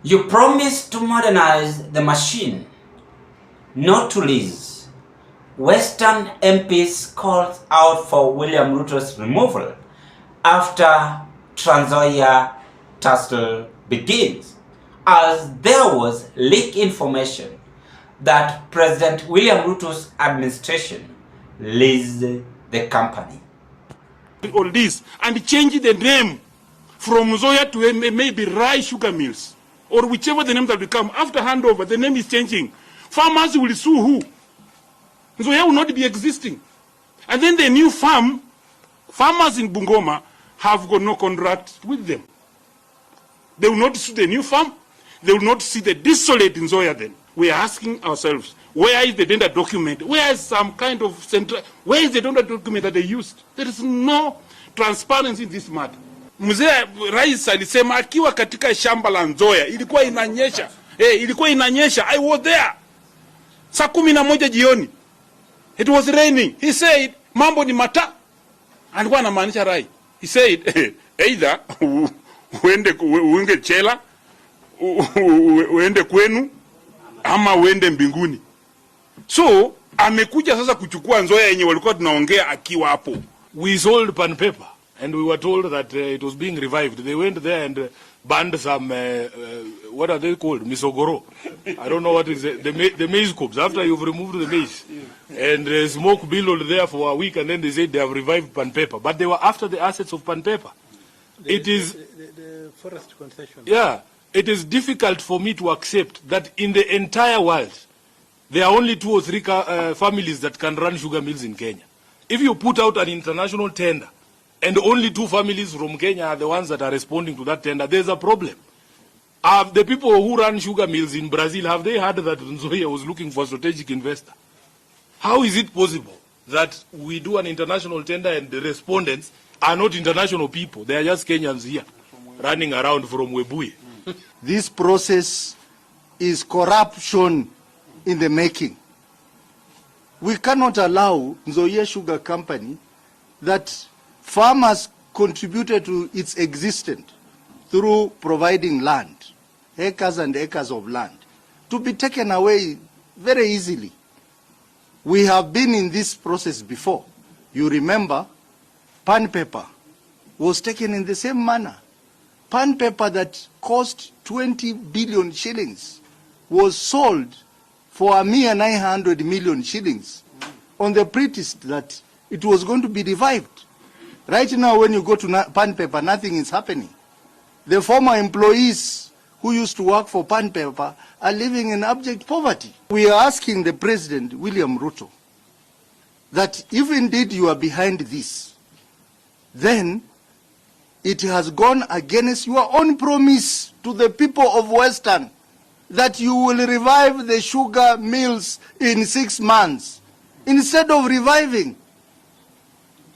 You promised to modernize the machine, not to lease. Western MPs called out for William Ruto's removal after transzoia tussle begins, as there was leaked information that President William Ruto's administration leased the company. All this and change the name from Zoya to maybe Rye Sugar Mills or whichever the name that will come after handover. The name is changing. Farmers will sue who? Zoya will not be existing, and then the new farmers in Bungoma have got no contract with them. They will not sue the new farm. They will not see the desolate in Zoya. Then we are asking ourselves, where is the tender document? Where is some kind of central? Where is the tender document that they used? There is no transparency in this matter. Mzee Rais alisema akiwa katika shamba la Nzoia ilikuwa inanyesha. Ilikuwa inanyesha. I was there. Saa 11 jioni. It was raining. He said, mambo ni mata. Alikuwa anamaanisha Rai. He said, either uende chela, uende kwenu, ama uende mbinguni. So, amekuja sasa kuchukua Nzoia yenye walikuwa tunaongea akiwa hapo. We sold pan paper and we were told that it was being revived. They went there and banned some, what are they called? Misogoro. I don't know what is the maize cobs. After you've removed the maize. And smoke billowed there for a week and then they said they have revived pan paper. But they were after the assets of pan paper. The forest concession. Yeah. It is difficult for me to accept that in the entire world, there are only 2 or 3 families that can run sugar mills in Kenya. If you put out an international tender, and only 2 families from Kenya are the ones that are responding to that tender, there's a problem. The people who run sugar mills in Brazil, have they heard that Nzoia was looking for a strategic investor? How is it possible that we do an international tender and the respondents are not international people? They are just Kenyans here, running around from Webuye. This process is corruption in the making. We cannot allow Nzoia Sugar Company, that farmers contributed to its existence through providing land, acres and acres of land, to be taken away very easily. We have been in this process before. You remember, pan paper was taken in the same manner. Pan paper that cost 20 billion shillings was sold for a mere 900 million shillings on the pretext that it was going to be revived. Right now, when you go to pan paper, nothing is happening. The former employees who used to work for pan paper are living in abject poverty. We are asking the President, William Ruto, that if indeed you are behind this, then it has gone against your own promise to the people of Western that you will revive the sugar mills in 6 months. Instead of reviving,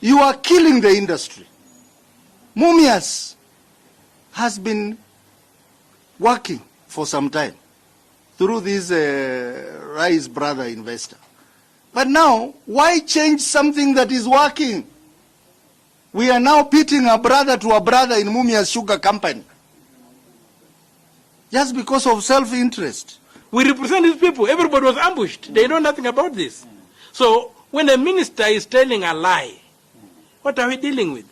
you are killing the industry. Mumias has been working for some time through this Rice brother investor. But now, why change something that is working? We are now pitting a brother to a brother in Mumias Sugar Company, just because of self-interest. We represent these people. Everybody was ambushed. They know nothing about this. So when a minister is telling a lie, what are we dealing with?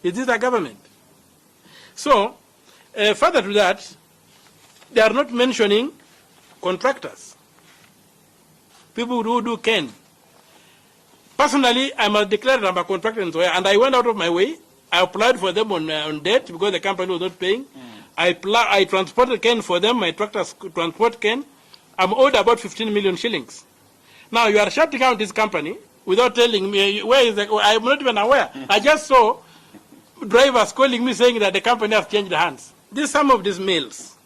Is this a government? So, further to that, they are not mentioning contractors, people who do Ken. Personally, I must declare I'm a contractor in Nzoia, and I went out of my way. I applied for them on debt because the company was not paying. I transported Ken for them. My tractors transport Ken. I'm owed about 15 million shillings. Now you are shutting out this company without telling me where is the. I'm not even aware. I just saw drivers calling me saying that the company has changed hands. Some of these mills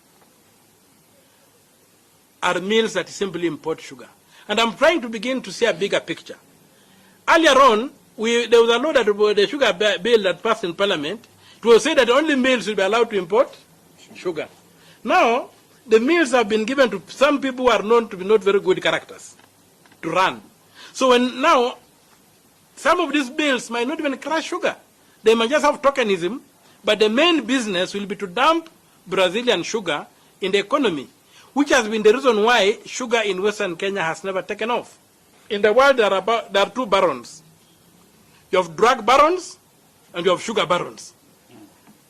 are mills that simply import sugar, and I'm trying to begin to see a bigger picture. Earlier on, there was a law that the sugar bill that passed in Parliament. It was said that only mills will be allowed to import sugar. Now, the mills have been given to some people who are known to be not very good characters to run. So when now, some of these mills might not even crush sugar. They might just have tokenism, but the main business will be to dump Brazilian sugar in the economy, which has been the reason why sugar in Western Kenya has never taken off. In the world, there are two barons. You have drug barons and you have sugar barons.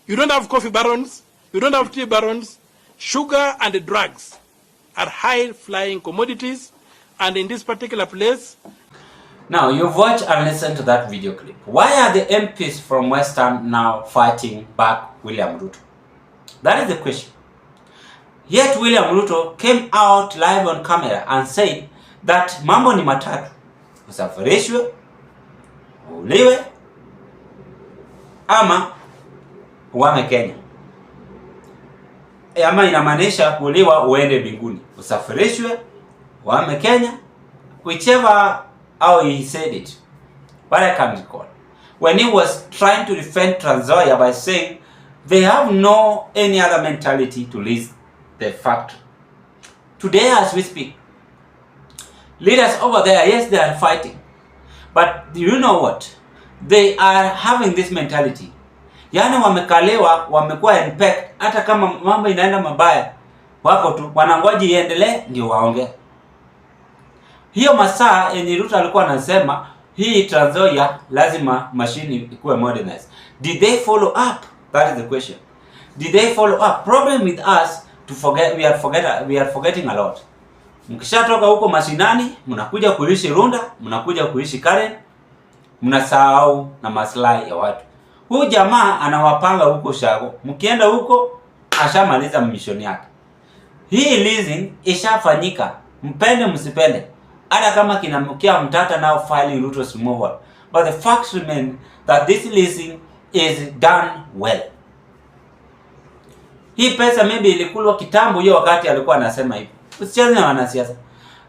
You don't have coffee barons, you don't have tea barons. Sugar and the drugs are high-flying commodities, and in this particular place. Now, you've watched and listened to that video clip. Why are the MPs from Western now fighting back William Ruto? That is the question. Yet William Ruto came out live on camera and said that mambo ni matatu: usafirishwe, uliwe, ama uame Kenya. Ama inamaanisha kuliwa uende mbinguni, usafirishwe, uame Kenya, whichever how he said it. But I can't recall. When he was trying to defend Transzoia by saying they have no any other mentality to lease the factory. Today as we speak, leaders over there, yes, they are fighting. But do you know what? They are having this mentality. Yani wamekalewa, wamekuwa impact, hata kama mambo inaenda mabaya, wako tu wanangoji iendelee ndio waongee. Hiyo masaa yenye Ruto alikuwa anasema hii Transzoia lazima machine ikuwe modernized. Did they follow up? That is the question. Did they follow up? Problem with us to forget, we are forgetting a lot. Mkishatoka huko mashinani, mnakuja kuishi Runda, mnakuja kuishi Karen, mnasahau na maslahi ya watu. Huyu jamaa anawapanga huko Shago. Mkienda huko ashamaliza mission yake. Hii leasing ishafanyika. Mpende msipende. Hata kama kinamkia mtata now filing Ruto's removal. But the facts remain that this leasing is done well. Hii pesa maybe ilikulwa kitambo hiyo wakati alikuwa anasema hivi. Usicheze na wanasiasa.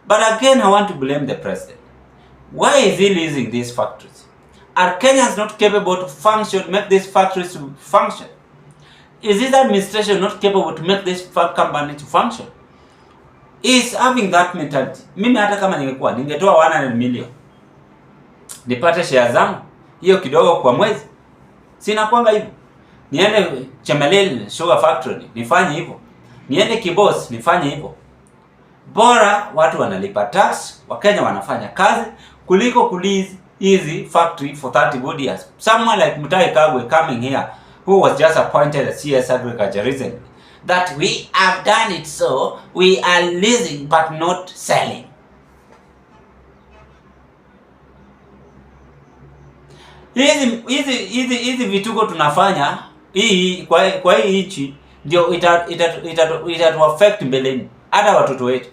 But again I want to blame the president. Why is he leasing these factories? Are Kenyans not capable to function, make these factories to function? Is this administration not capable to make this company to function? Is having that mentality. Mimi hata kama ningetoa 100 million nipate share zangu hiyo kidogo kwa mwezi, sina kwanga hivyo. Niende Chemelil Sugar Factory nifanye hivyo, niende Kibos nifanye hivyo. Bora watu wanalipa tax, Wakenya wanafanya kazi kuliko kulease easy factory for 30 good years. Someone like Mutahi Kagwe coming here, who was just appointed as CS Agriculture recently, that we have done it so we are leasing but not selling. Hizi vituko tunafanya hii kwa hii nchi ndio itatu affect mbeleni hata watoto wetu.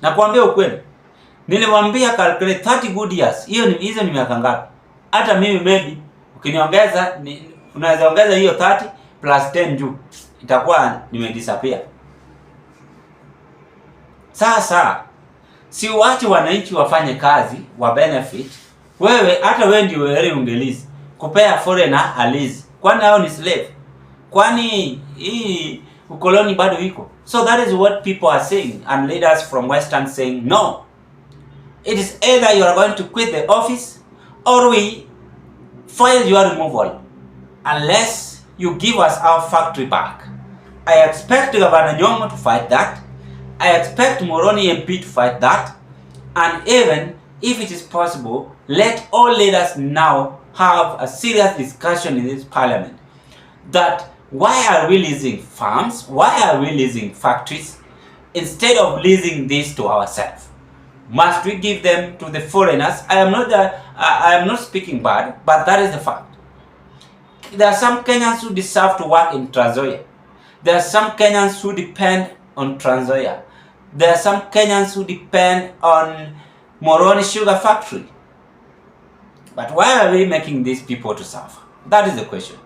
Na kuambia ukweli, niliwaambia calculate 30 good years. Hizo ni miaka ngapi? Hata mimi maybe ukiniongeza unaweza ongeza hiyo 30 plus 10 juu, itakuwa nimedisappear. Sasa si uache wananchi wafanye kazi wa benefit. Hata wewe ndio wewe ungelizi kupea foreigner alizi. Kwani hao ni slave? Kwani hii ukoloni bado iko? So that is what people are saying, and leaders from Western saying no. It is either you are going to quit the office or we file your removal unless you give us our factory back. I expect Governor Nyong'o to fight that. I expect Moroni MP to fight that. And even if it is possible, let all leaders now have a serious discussion in this parliament that why are we leasing farms? Why are we leasing factories instead of leasing this to ourselves? Must we give them to the foreigners? I am not speaking bad, but that is the fact. There are some Kenyans who deserve to work in Transzoia. There are some Kenyans who depend on Transzoia. There are some Kenyans who depend on Moroni Sugar Factory. But why are we making these people to suffer? That is the question.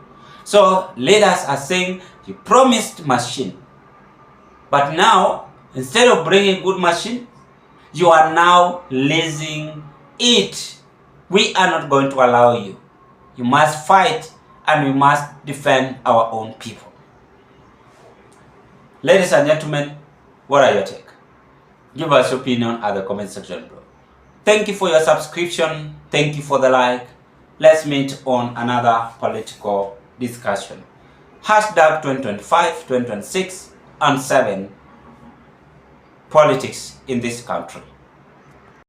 So leaders are saying you promised machine, but now instead of bringing good machine, you are now leasing it. We are not going to allow you. You must fight and we must defend our own people. Ladies and gentlemen, what are your take? Give us your opinion at the comment section below. Thank you for your subscription. Thank you for the like. Let's meet on another political discussion. #2025-2026 2007 politics in this country.